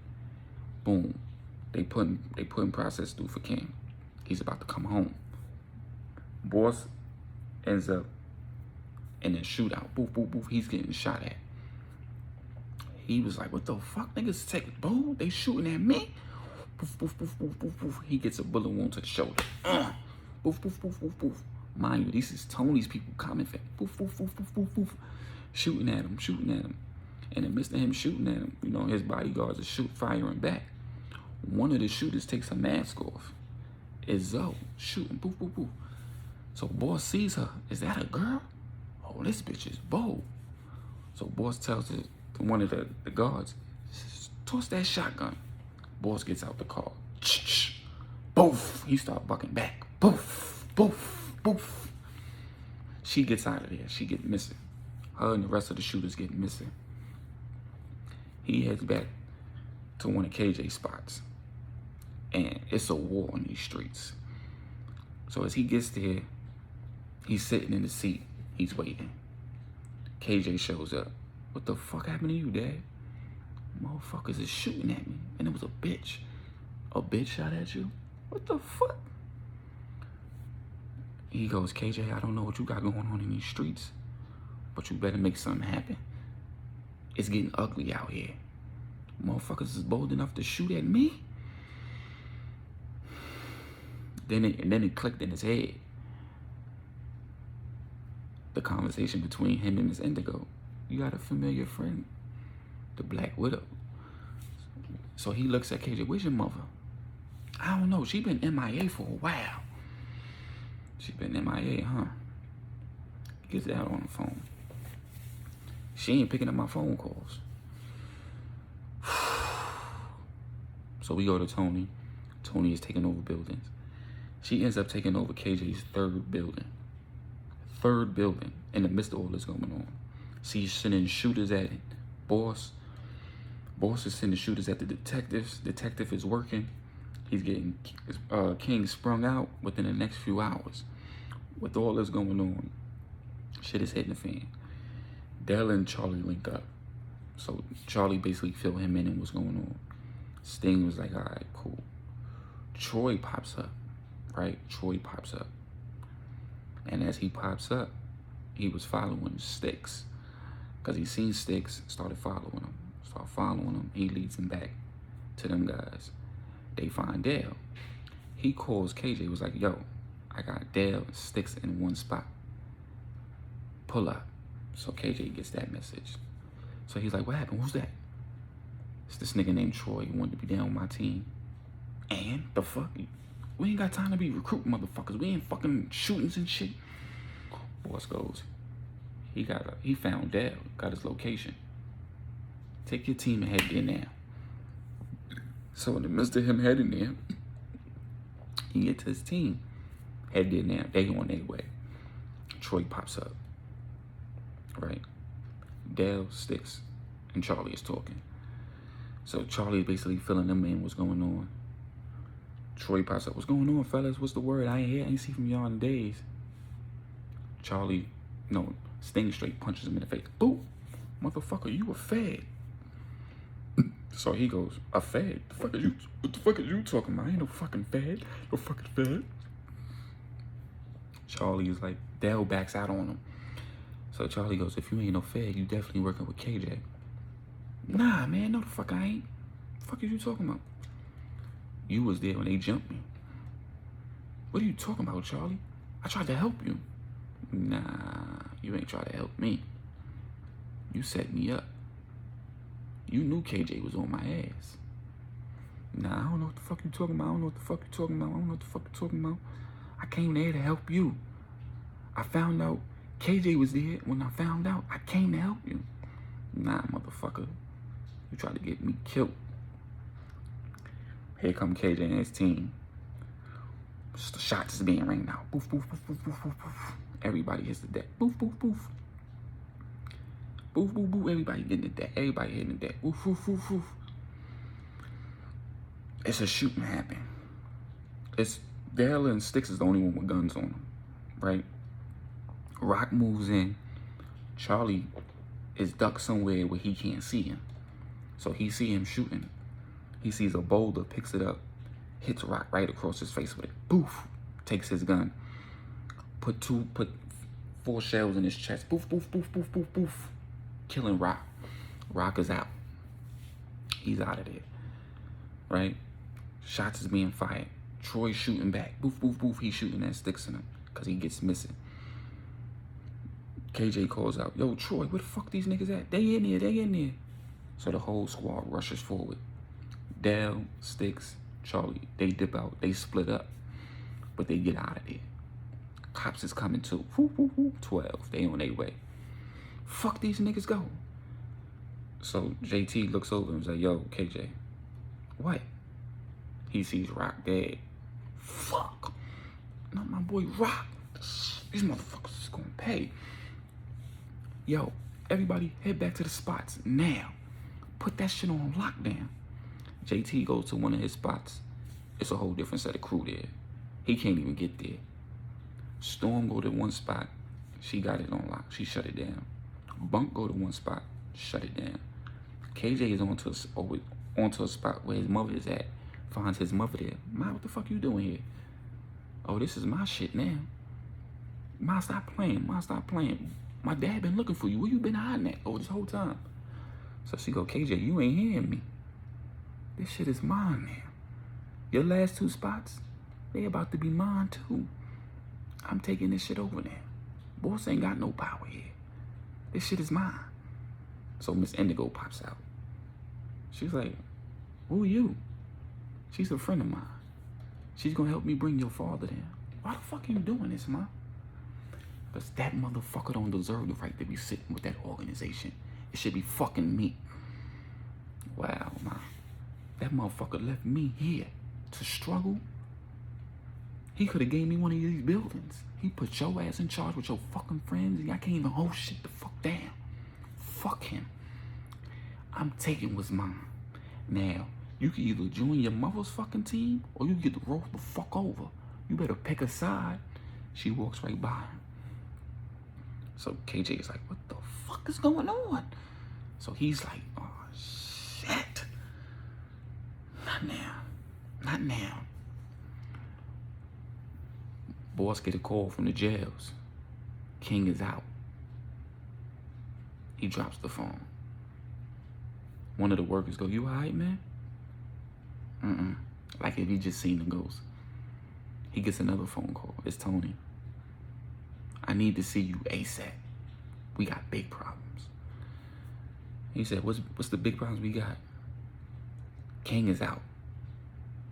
Boom. They putting process through for King. He's about to come home. Boss ends up in a shootout. Boof, boof, boof. He's getting shot at. He was like, what the fuck? Niggas take boo? They shooting at me? Boof, boof, boof, boof, boof, boof. He gets a bullet wound to the shoulder. Boof, boof, boof, boof, boof. Mind you, this is Tony's people coming for him. Boof, boof, boof, boof, boof, boof. Shooting at him. And in the midst of him shooting at him, you know, his bodyguards are firing back. One of the shooters takes her mask off. It's Zoe shooting. Boof, boof, boof. So boss sees her. Is that a girl? Oh, this bitch is bold. So boss tells one of the guards, toss that shotgun. Boss gets out the car. Boof. He starts bucking back. Boof, boof, boof. She gets out of there. She gets missing. Her and the rest of the shooters get missing. He heads back to one of KJ's spots. And it's a war on these streets. So as he gets there, he's sitting in the seat. He's waiting. KJ shows up. What the fuck happened to you, Dad? Motherfuckers is shooting at me. And it was a bitch. A bitch shot at you? What the fuck? He goes, KJ, I don't know what you got going on in these streets, but you better make something happen. It's getting ugly out here. Motherfuckers is bold enough to shoot at me? Then it clicked in his head. The conversation between him and Miss Indigo. You got a familiar friend, the Black Widow. So he looks at KJ, where's your mother? I don't know, she been MIA for a while. She been MIA, huh? Gets out on the phone. She ain't picking up my phone calls. So we go to Tony. Tony is taking over buildings. She ends up taking over KJ's third building. Third building in the midst of all this going on. She's sending shooters at it. Boss is sending shooters at the detectives. Detective is working. He's getting King sprung out within the next few hours. With all this going on, shit is hitting the fan. Dell and Charlie link up. So Charlie basically filled him in on what's going on. Sting was like, all right, cool. Troy pops up, right? Troy pops up. And as he pops up, he was following Sticks. Because he seen Sticks, started following him. He leads him back to them guys. They find Dale. He calls KJ, was like, yo, I got Dale and Sticks in one spot. Pull up. So KJ gets that message. So he's like, what happened? Who's that? It's this nigga named Troy. He wanted to be down with my team. And the fuck? We ain't got time to be recruiting motherfuckers. We ain't fucking shootings and shit. Boss goes, he found Dale, got his location. Take your team and head there now. So in the midst of him heading there, he gets his team. Head there now. They on their way. Troy pops up. Right? Dale, Sticks, and Charlie is talking. So Charlie basically filling them in what's going on. Troy pops up. What's going on, fellas? What's the word? I ain't see from y'all in days. Charlie, no, Sting straight punches him in the face. Boo! Motherfucker, you a fed. So he goes, a fed? What the fuck are you talking about? I ain't no fucking fed. No fucking fed. Charlie is like, Dale backs out on him. So Charlie goes, if you ain't no fed, you definitely working with KJ. Nah, man, no the fuck I ain't. The fuck are you talking about? You was there when they jumped me. What are you talking about, Charlie? I tried to help you. Nah, you ain't trying to help me. You set me up. You knew KJ was on my ass. Nah, I don't know what the fuck you talking about. I don't know what the fuck you talking about. I don't know what the fuck you talking about. I came there to help you. I found out KJ was there. When I found out, I came to help you. Nah, motherfucker. You tried to get me killed. Here come KJ and his team. Just the shots is being rained out. Boof, boof, boof, boof, boof, boof, boof. Everybody hits the deck. Boof, boof, boof. Boof, boof, boof. Everybody getting the deck. Everybody hitting the deck. Boof, boof, boof, boof. It's a shooting happening. It's Dale and Sticks is the only one with guns on them, right? Rock moves in. Charlie is ducked somewhere where he can't see him. So he see him shooting. He sees a boulder, picks it up, hits Rock right across his face with it. Boof! Takes his gun. Put 4 shells in his chest. Boof, boof, boof, boof, boof, boof. Killing Rock. Rock is out. He's out of there. Right? Shots is being fired. Troy shooting back. Boof, boof, boof. He's shooting at Sticks in him because he gets missing. KJ calls out, yo, Troy, where the fuck these niggas at? They in there, they in there. So the whole squad rushes forward. Dale, Sticks, Charlie, they dip out. They split up. But they get out of there. Cops is coming too. Whoop, whoop, whoop. 12. They on their way. Fuck these niggas go. So JT looks over and is like, yo, KJ, what? He sees Rock dead. Fuck. Not my boy Rock. These motherfuckers is gonna pay. Yo, everybody head back to the spots now. Put that shit on lockdown. JT goes to one of his spots. It's a whole different set of crew there. He can't even get there. Storm go to one spot. She got it on lock. She shut it down. Bunk go to one spot. Shut it down. KJ is onto a spot where his mother is at. Finds his mother there. Ma, what the fuck you doing here? Oh, this is my shit now. Ma, stop playing. Ma, stop playing. My dad been looking for you. Where you been hiding at? Oh, this whole time. So she go, KJ, you ain't hearing me. This shit is mine now. Your last 2 spots, they about to be mine too. I'm taking this shit over there. Boss ain't got no power here. This shit is mine. So Miss Indigo pops out. She's like, who are you? She's a friend of mine. She's gonna help me bring your father down. Why the fuck are you doing this, ma? Because that motherfucker don't deserve the right to be sitting with that organization. It should be fucking me. Wow, ma. That motherfucker left me here to struggle. He could have gave me one of these buildings. He put your ass in charge with your fucking friends and I can't even hold shit the fuck down. Fuck him. I'm taking what's mine. Now, you can either join your mother's fucking team or you get to roll the fuck over. You better pick a side. She walks right by him. So KJ is like, what the fuck is going on? So he's like, oh shit. Not now. Not now. Boss get a call from the jails. King is out. He drops the phone. One of the workers go, you all right, man? Like if he just seen the ghost. He gets another phone call. It's Tony. I need to see you ASAP. We got big problems. He said, what's the big problems we got? King is out.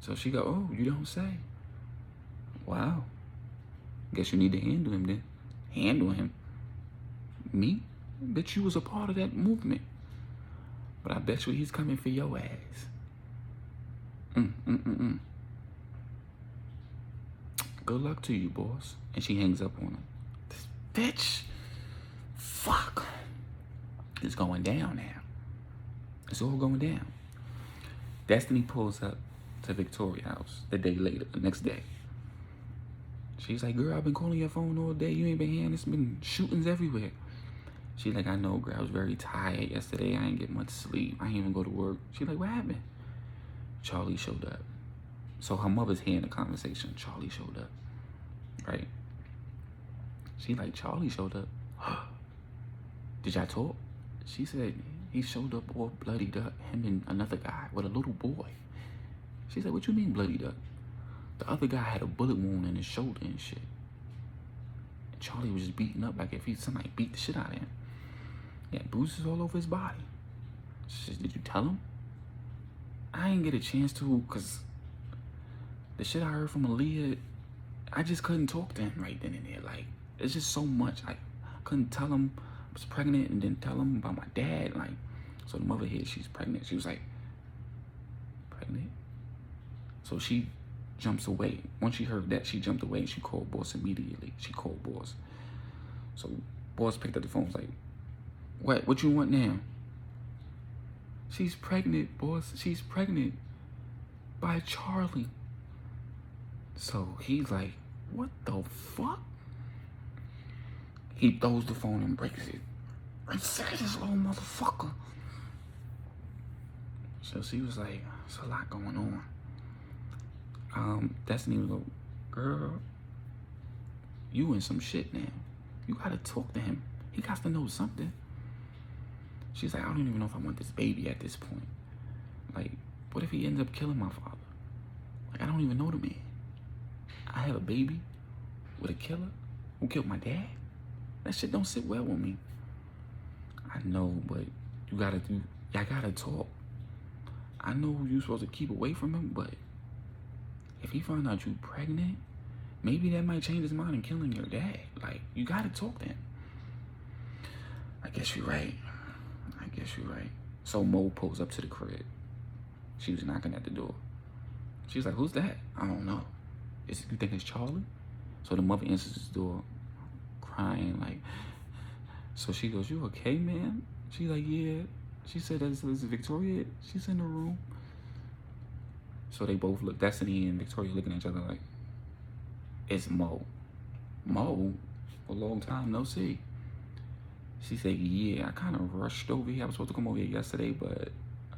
So she go, oh, you don't say. Wow. Guess you need to handle him then. Handle him? Me? Bet you was a part of that movement. But I bet you he's coming for your ass. Good luck to you, boss. And she hangs up on him. This bitch. Fuck. It's going down now. It's all going down. Destiny pulls up to Victoria house the day later, the next day. She's like, girl, I've been calling your phone all day. You ain't been hearing. It's been shootings everywhere. She's like, I know, girl. I was very tired yesterday. I ain't get much sleep. I ain't even go to work. She's like, what happened? Charlie showed up. So her mother's hearing the conversation. Charlie showed up, right? She like, Charlie showed up. Did y'all talk? She said, he showed up all bloodied up, him and another guy with a little boy. She said, what you mean bloodied up? The other guy had a bullet wound in his shoulder and shit. And Charlie was just beaten up like if somebody beat the shit out of him. He had bruises all over his body. She said, did you tell him? I didn't get a chance to, because the shit I heard from Aaliyah, I just couldn't talk to him right then and there. Like, it's just so much. I couldn't tell him I was pregnant and then tell him about my dad. Like, so the mother here, she's pregnant. She was like, pregnant? So she jumps away. Once she heard that, she jumped away and she called boss immediately. She called boss. So boss picked up the phone. Was like, what you want now? She's pregnant, boss. She's pregnant by Charlie. So he's like, what the fuck? He throws the phone and breaks it. I'm sick of this little motherfucker. So she was like, there's a lot going on. Destiny was like, girl, you in some shit now. You gotta talk to him. He got to know something. She's like, I don't even know if I want this baby at this point. Like, what if he ends up killing my father? Like, I don't even know the man. I have a baby with a killer who killed my dad? That shit don't sit well with me. I know, but y'all gotta talk. I know you're supposed to keep away from him, but if he find out you pregnant, maybe that might change his mind in killing your dad. Like, you gotta talk to him. I guess you're right. So Mo pulls up to the crib. She was knocking at the door. She was like, who's that? I don't know. You think it's Charlie? So the mother answers his door, crying like, so she goes, you okay, man? She's like, yeah. She said, is Victoria? She's in the room. So they both look, Destiny and Victoria looking at each other like, it's Mo. Mo? For a long time, no see. She said, yeah, I kind of rushed over here. I was supposed to come over here yesterday, but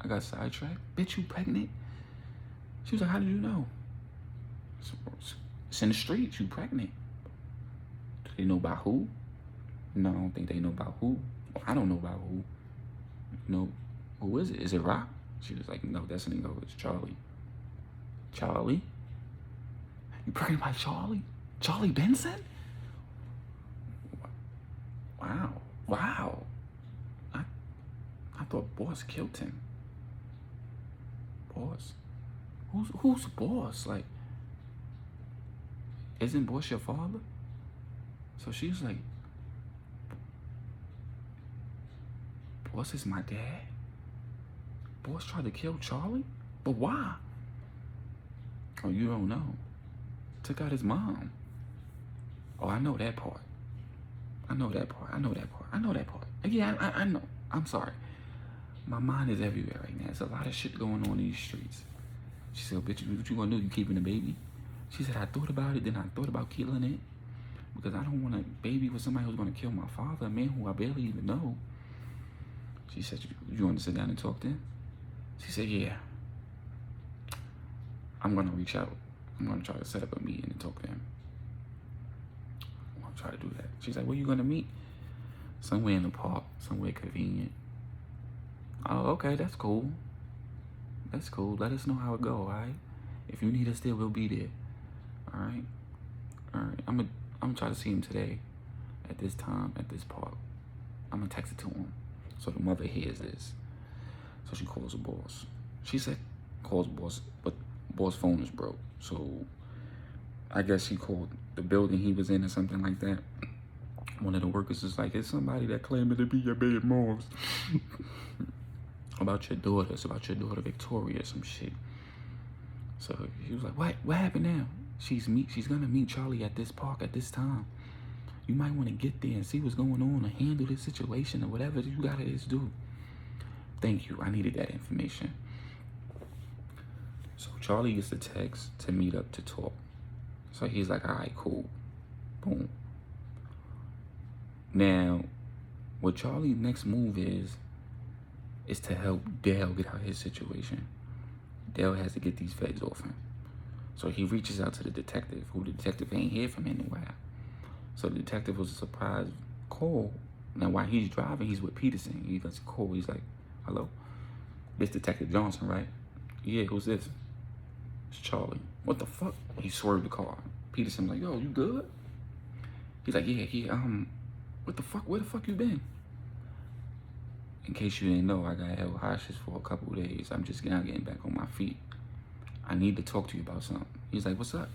I got sidetracked. Bitch, you pregnant? She was like, how did you know? It's in the streets, you pregnant. Do they know about who? No, I don't think they know about who. I don't know about who. No, who is it? Is it Rock? She was like, no, Destiny, no, it's Charlie. Charlie? You pregnant by Charlie? Charlie Benson? Wow. I thought Boss killed him. Boss? Who's Boss? Like, isn't Boss your father? So she's like, Boss is my dad? Boss tried to kill Charlie? But why? Oh, you don't know. Took out his mom. Oh, I know that part. Yeah, I know. I'm sorry. My mind is everywhere right now. There's a lot of shit going on in these streets. She said, bitch, what you gonna do? You keeping the baby? She said, I thought about it, then I thought about killing it. Because I don't want a baby with somebody who's gonna kill my father, a man who I barely even know. She said, you want to sit down and talk to him? She said, yeah. I'm gonna reach out. I'm gonna try to set up a meeting and talk to him. I'm gonna try to do that. She's like, where you gonna meet? Somewhere in the park, somewhere convenient. Oh, okay, that's cool. Let us know how it go, all right? If you need us there, we'll be there. All right? I'm gonna try to see him today at this time, at this park. I'm gonna text it to him. So the mother hears this. So she calls the boss. She said, calls boss, but boss' phone is broke. So I guess she called the building he was in or something like that. One of the workers is like, it's somebody that claimed to be your baby moms. About your daughter. It's about your daughter Victoria, some shit. So he was like, what happened now? She's gonna meet Charlie at this park at this time. You might want to get there and see what's going on and handle this situation or whatever you gotta do. Thank you. I needed that information. So Charlie gets the text to meet up to talk. So he's like, all right, cool. Boom. Now, what Charlie's next move is to help Dale get out of his situation. Dale has to get these feds off him. So he reaches out to the detective, who the detective ain't hear from in a while. So the detective was a surprise call. Now, while he's driving, he's with Peterson. He gets a call. He's like, hello? This Detective Johnson, right? Yeah, who's this? It's Charlie. What the fuck? He swerved the car. Peterson's like, yo, you good? He's like, yeah, what the fuck? Where the fuck you been? In case you didn't know, I got held hostage for a couple of days. I'm just now getting back on my feet. I need to talk to you about something. He's like, what's up?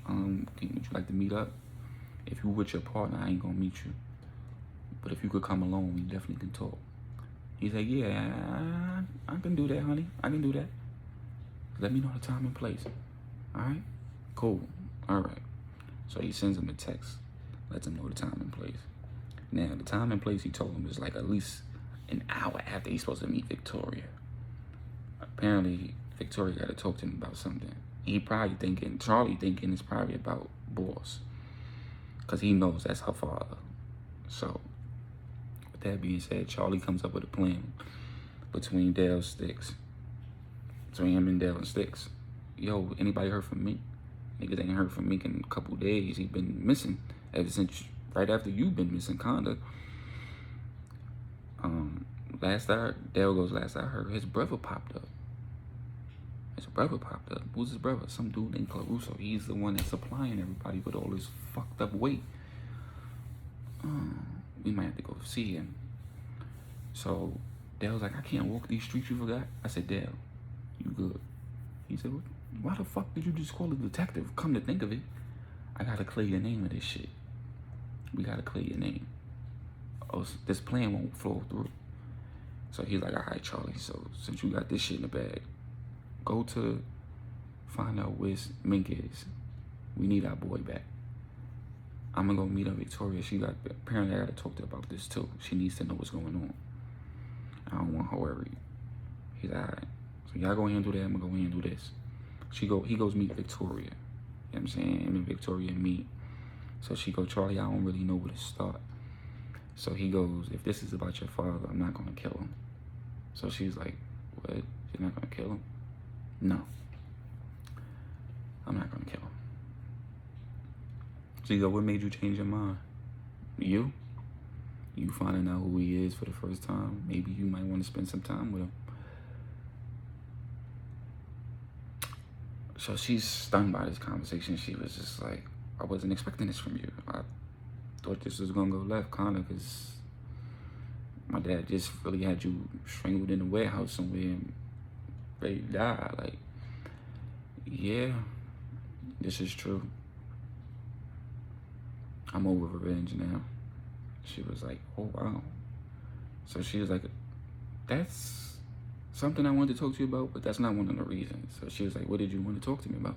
Would you like to meet up? If you with your partner, I ain't gonna meet you. But if you could come along, we definitely can talk. He's like, yeah, I can do that, honey. I can do that. Let me know the time and place. All right? Cool. All right. So he sends him a text, lets him know the time and place. Now, the time and place he told him is like at least an hour after he's supposed to meet Victoria. Apparently, Victoria got to talk to him about something. Charlie thinking it's probably about Boss. Because he knows that's her father. So, with that being said, Charlie comes up with a plan between Dale Sticks. Between him and Dale and Sticks. Yo, anybody heard from Meek? Niggas ain't heard from Meek in a couple days. He been missing ever since, right after you been missing, kinda. Dale goes, last I heard, his brother popped up. Who's his brother? Some dude named Caruso. He's the one that's supplying everybody with all this fucked up weight. We might have to go see him. So Dale's like, I can't walk these streets, you forgot? I said, Dale, you good? He said, why the fuck did you just call a detective? Come to think of it, I gotta clear your name of this shit. We gotta clear your name. Oh, this plan won't flow through. So he's like, all right, Charlie, so since you got this shit in the bag, go to find out where Mink is. We need our boy back. I'm gonna go meet up Victoria. Apparently I gotta talk to her about this too. She needs to know what's going on. I don't want her worried. He's all right. So y'all go handle that, I'm gonna go handle this. He goes meet Victoria. You know what I'm saying? Him and Victoria meet. So she goes, Charlie, I don't really know where to start. So he goes, if this is about your father, I'm not gonna kill him. So she's like, what? You're not gonna kill him? No. I'm not gonna kill him. So he goes, what made you change your mind? You finding out who he is for the first time. Maybe you might want to spend some time with him. So she's stunned by this conversation. She was just like, I wasn't expecting this from you. I thought this was gonna go left, kinda, because my dad just really had you strangled in a warehouse somewhere and ready to die. Like, yeah, this is true. I'm over revenge now. She was like, oh wow. So she was like, that's something I wanted to talk to you about, but that's not one of the reasons. So she was like, what did you want to talk to me about?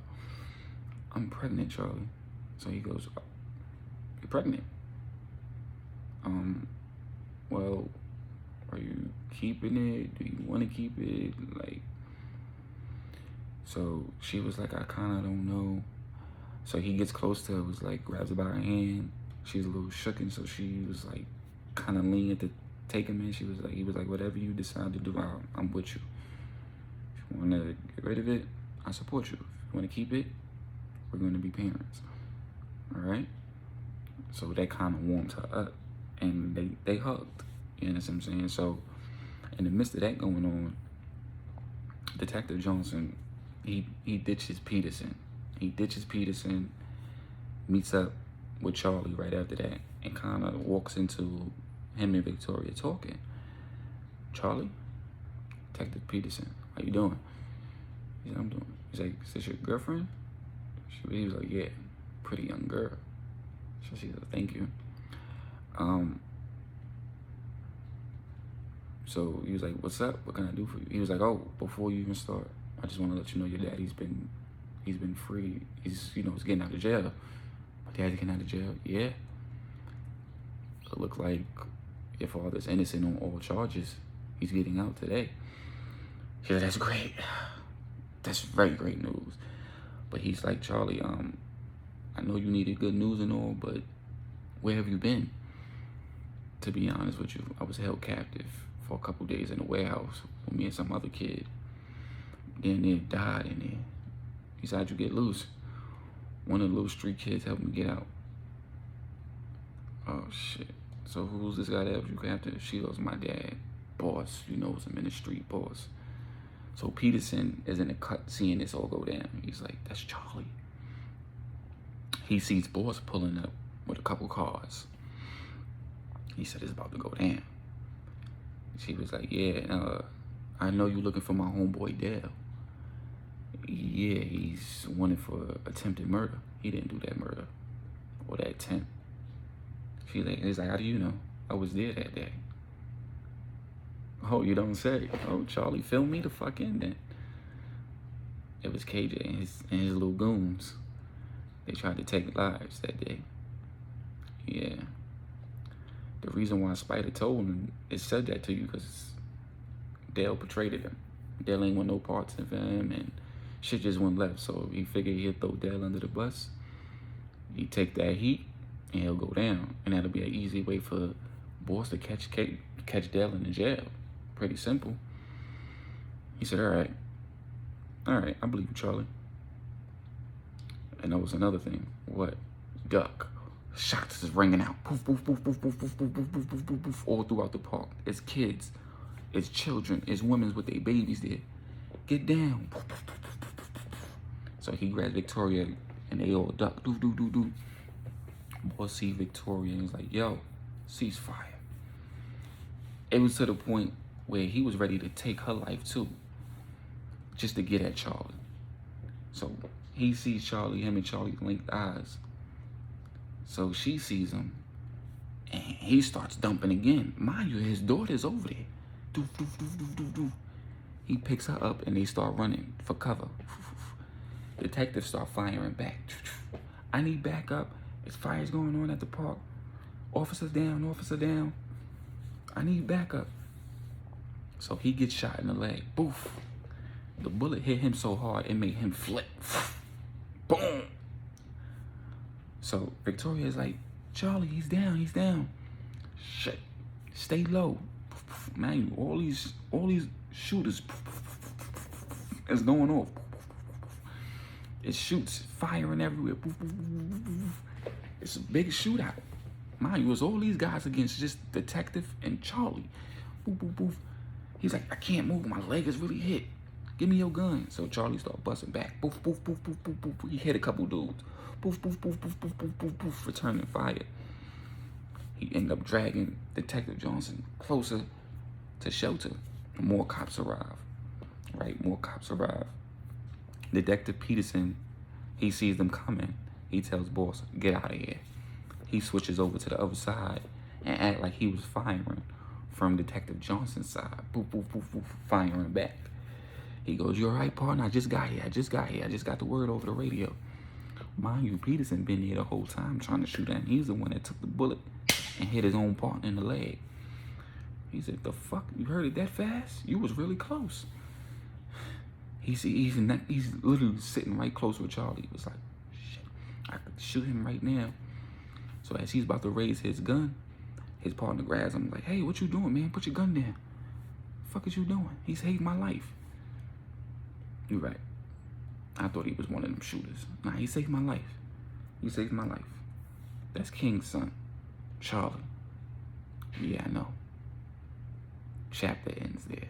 I'm pregnant, Charlie. So he goes, you're pregnant? Well, are you keeping it? Do you want to keep it? Like, so she was like, I kind of don't know. So he gets close to her, was like, grabs her by her hand. She's a little shooken, so she was like, kind of leaning to take him in. He was like, whatever you decide to do, I'm with you. If you want to get rid of it, I support you. If you want to keep it, we're going to be parents. All right? So that kind of warmed her up, and they hugged. You know what I'm saying? So in the midst of that going on, Detective Johnson, he ditches Peterson. Meets up with Charlie right after that, and kind of walks into him and Victoria talking. Charlie, Detective Peterson, how you doing? He's like, I'm doing. He's like, is this your girlfriend? He was like, yeah, pretty young girl. So she's like, thank you. So he was like, what's up? What can I do for you? He was like, oh, before you even start, I just want to let you know your daddy's been free. He's getting out of jail. My dad's getting out of jail. Yeah. It looks like your father's innocent on all charges. He's getting out today. She said, that's great. That's very great news. But he's like, Charlie, I know you needed good news and all, but where have you been? To be honest with you, I was held captive for a couple days in a warehouse with me and some other kid. Then they died in there. He said, how'd you get loose? One of the little street kids helped me get out. Oh, shit. So who's this guy that helped you captive? Sheila's my dad. Boss, you know, him in the street, boss. So Peterson is in the cut seeing this all go down. He's like, that's Charlie. He sees boss pulling up with a couple cars. He said, it's about to go down. She was like, yeah, I know you're looking for my homeboy Dale. Yeah, he's wanted for attempted murder. He didn't do that murder or that attempt. He's like, how do you know? I was there that day. Oh, you don't say. Oh, Charlie, fill me the fuck in then. It was KJ and his little goons. They tried to take lives that day. Yeah. The reason why Spider told him, it said that to you because Dale betrayed him. Dale ain't want no parts of him and shit just went left. So he figured he'd throw Dale under the bus. He'd take that heat and he'll go down. And that'll be an easy way for boss to catch Dale in the jail. Pretty simple. He said, all right, I believe you, Charlie. And that was another thing. What? Duck. Shots is ringing out. Poof, poof, poof, poof, poof, poof, poof, poof, poof, poof, poof, all throughout the park. It's kids. It's children. It's women with their babies there. Get down. Poof, poof, poof, poof, poof, poof, poof. So he grabs Victoria and they all duck. Do, do, do, do. Boss see Victoria and he's like, yo, ceasefire. It was to the point where he was ready to take her life too, just to get at Charlie. So he sees Charlie, him and Charlie linked eyes. So she sees him and he starts dumping again. Mind you, his daughter's over there. Doof, doof, doof, doof, doof, doof. He picks her up and they start running for cover. Detectives start firing back. I need backup. There's fires going on at the park. Officer down, officer down. I need backup. So he gets shot in the leg. Boof. The bullet hit him so hard, it made him flip. Boom. So Victoria's like, Charlie, he's down, he's down. Shit. Stay low. Man, all these shooters is going off. It shoots, firing everywhere. It's a big shootout. Mind you, it was all these guys against just Detective and Charlie. Boof, boof, boof. He's like, I can't move. My leg is really hit. Give me your gun. So Charlie started busting back. Boof, boof, boof, boof, boof, boof. He hit a couple dudes. Boof, boof, boof, boof, boof, boof, boof, boof. Returning fire. He ended up dragging Detective Johnson closer to shelter. More cops arrive. Right? More cops arrive. Detective Peterson, he sees them coming. He tells boss, get out of here. He switches over to the other side and act like he was firing from Detective Johnson's side. Boop, boop, boop, boop, firing back. He goes, you all right, partner? I just got here. I just got the word over the radio. Mind you, Peterson been here the whole time trying to shoot at him. He's the one that took the bullet and hit his own partner in the leg. He said, the fuck? You heard it that fast? You was really close. He's literally sitting right close with Charlie. He was like, shit, I could shoot him right now. So as he's about to raise his gun, his partner grabs him like, hey, what you doing, man? Put your gun down. The fuck is you doing? He saved my life. You're right. I thought he was one of them shooters. Nah, he saved my life. He saved my life. That's King's son, Charlie. Yeah, I know. Chapter ends there.